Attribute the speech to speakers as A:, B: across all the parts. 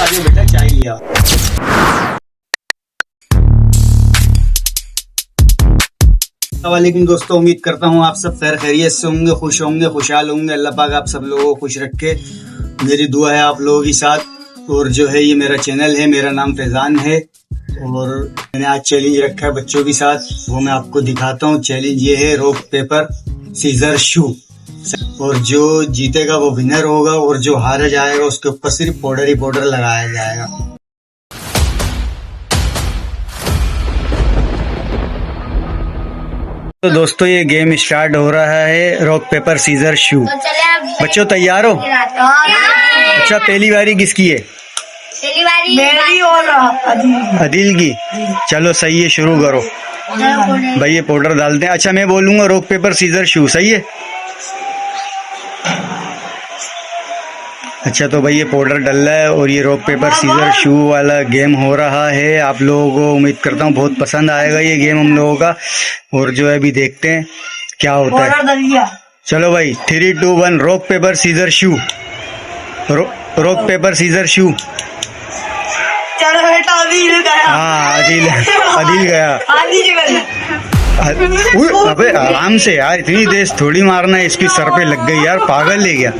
A: आगे बेटा चाय लिया। वालेकुम दोस्तों, उम्मीद करता हूँ आप सब खैर खैरियत से होंगे, खुश होंगे, खुशहाल होंगे। अल्लाह पाक आप सब लोगों को खुश रखे, मेरी दुआ है आप लोगों के साथ। और जो है ये मेरा चैनल है, मेरा नाम फैजान है और मैंने आज चैलेंज रखा है बच्चों के साथ, वो मैं आपको दिखाता हूँ। चैलेंज ये है रॉक पेपर सीजर शू, और जो जीतेगा वो विनर होगा और जो हारा जाएगा उसके ऊपर सिर्फ पाउडर ही पाउडर लगाया जाएगा। तो दोस्तों ये गेम स्टार्ट हो रहा है, रॉक पेपर सीजर शू। बच्चों तैयार हो? अच्छा पहली बारी किसकी है?
B: मेरी और
A: अदिल की। चलो सही है, शुरू करो भाई। ये पाउडर डालते हैं। अच्छा मैं बोलूंगा रॉक पेपर सीजर शू, सही है? अच्छा तो भाई ये पाउडर डल रहा है और ये रॉक पेपर सीजर शू वाला गेम हो रहा है। आप लोगों को उम्मीद करता हूँ बहुत पसंद आएगा ये गेम हम लोगों का। और जो है अभी देखते हैं क्या होता है। चलो भाई 3, 2, 1 रॉक पेपर सीजर शू। रॉक पेपर सीजर शू।
B: चलो बेटा अदिल गया।
A: हाँ अदिल गया। अबे आराम से यार, इतनी तेज थोड़ी मारना है। इसकी सर पे लग गई यार, पागल ले गया।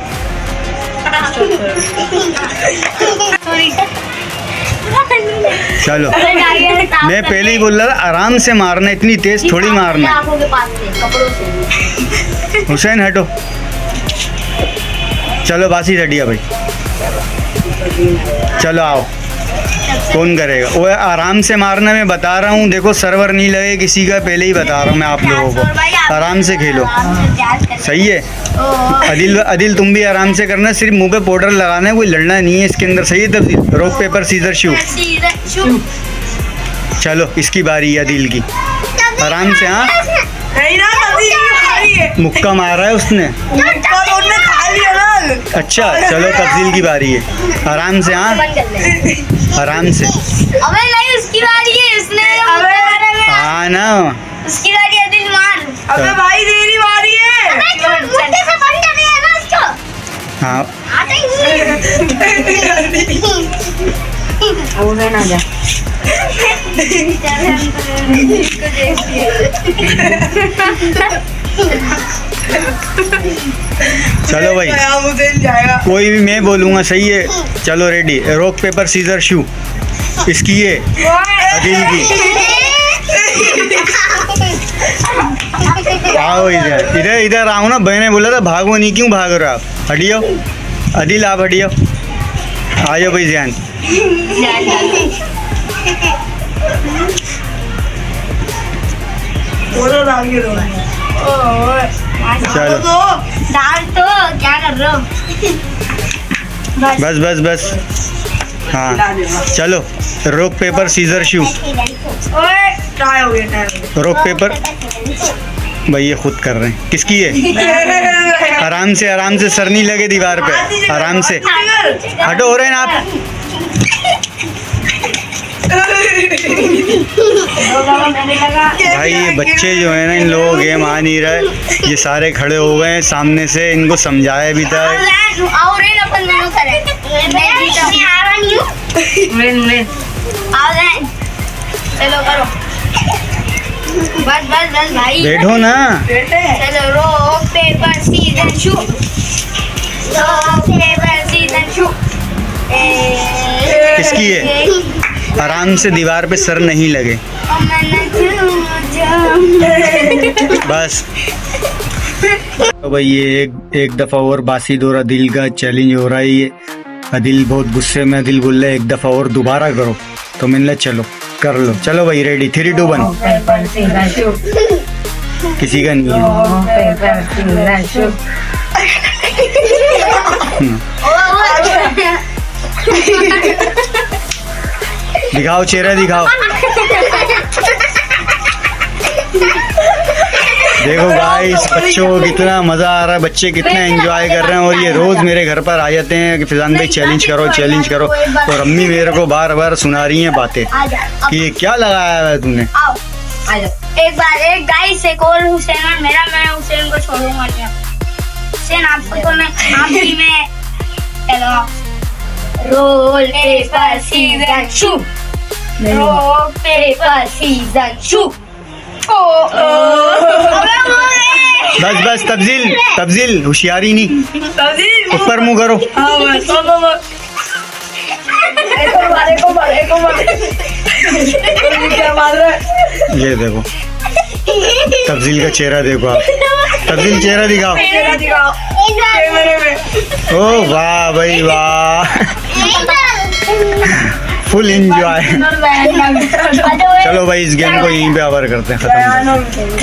A: चलो मैं पहले ही बोल रहा था आराम से मारना, इतनी तेज थोड़ी मारना। हुसैन हटो। चलो बासी चढ़िया भाई, चलो आओ। कौन करेगा? वो आराम से मारना, मैं बता रहा हूँ। देखो सर्वर नहीं लगे किसी का, पहले ही बता रहा हूँ मैं आप लोगों को। आराम से खेलो, सही है? अदिल तुम भी आराम से करना, सिर्फ मुंह पे पाउडर लगाना है, कोई लड़ना नहीं है इसके अंदर, सही है? तब रॉक पेपर सीजर शू। चलो इसकी बारी है अदिल की, आराम से। हाँ मुक्का मारा है उसने। अच्छा चलो तफजील की बारी है, आराम से। हाँ आराम से।
C: अबे नहीं उसकी बारी है, उसने
A: हाँ ना
C: उसकी बारी है, दिल मार।
B: अबे भाई तेरी बारी है।
C: अबे मुट्ठी से बंद कर दिया ना उसको।
A: हाँ
C: आता ही नहीं। ना जा।
A: चलो भाई कोई भी मैं बोलूँगा, सही है? चलो रेडी, रॉक पेपर सीजर शू। इसकी है अदिल की। आओ इधर इधर इधर आओ ना, बहने बोला था भागो नहीं, क्यों भाग रहे हो आप? हटियो अदिल, आप हटियो। आ जाओ भाई ध्यान। चलो
C: डाल तो क्या कर रहे हो?
A: बस बस बस। हाँ चलो रॉक पेपर सीजर शू। रॉक पेपर भाई ये खुद कर रहे हैं। किसकी है? आराम से सर नहीं लगे दीवार पे, आराम से। हटो हो रहे हैं ना आप। भाई ये बच्चे जो है ना, इन लोगों को गेम आ नहीं रहा है। ये सारे खड़े हो गए हैं सामने से, इनको समझाया भी था।
C: चलो करो, बस बस बस भाई
A: बैठो ना।
C: चलो रॉक पेपर सीजर शू, रॉक पेपर सीजर शू।
A: किसकी है? आराम से, दीवार पे सर नहीं लगे, बस। तो भाई ये एक दफा और बासिद और अदिल का चैलेंज हो रहा है। ये अदिल बहुत गुस्से में, अदिल बोल रहा है एक दफा और दोबारा करो, तो मैंने चलो कर लो। चलो भाई रेडी, 3, 2, 1। किसी का नहीं है। दिखाओ चेहरा दिखाओ। देखो गाइस बच्चों को कितना मजा आ रहा है, बच्चे कितना एंजॉय कर रहे हैं। और ये रोज मेरे घर पर आ जाते हैं कि फिजान भाई चैलेंज करो चैलेंज करो। और अम्मी मेरे को बार बार सुना रही हैं बातें कि ये क्या लगाया है तूने।
C: एक बार एक गाइस एक और हुसैन और मेरा, मैं हुसैन को छोड़ूंगा नहीं। हुसैन आपको तो मैं आप ही में चलो रोल पेपर सीजन शू, रोल पेपर सीजन शू।
A: बस बस, तब्दील तब्दील, होशियारी नहीं,
B: तब्दील
A: ऊपर मुंह करो।
B: हाँ बस एक और क्या मार रहा है?
A: ये देखो तब्दील का चेहरा देखो आप, तब्दील चेहरा दिखाओ।
B: चेहरा दिखाओ कैमरे में।
A: ओ वाह भाई वाह, फुल एंजॉय। चलो भाई इस गेम को यहीं पे ओवर करते हैं, खत्म।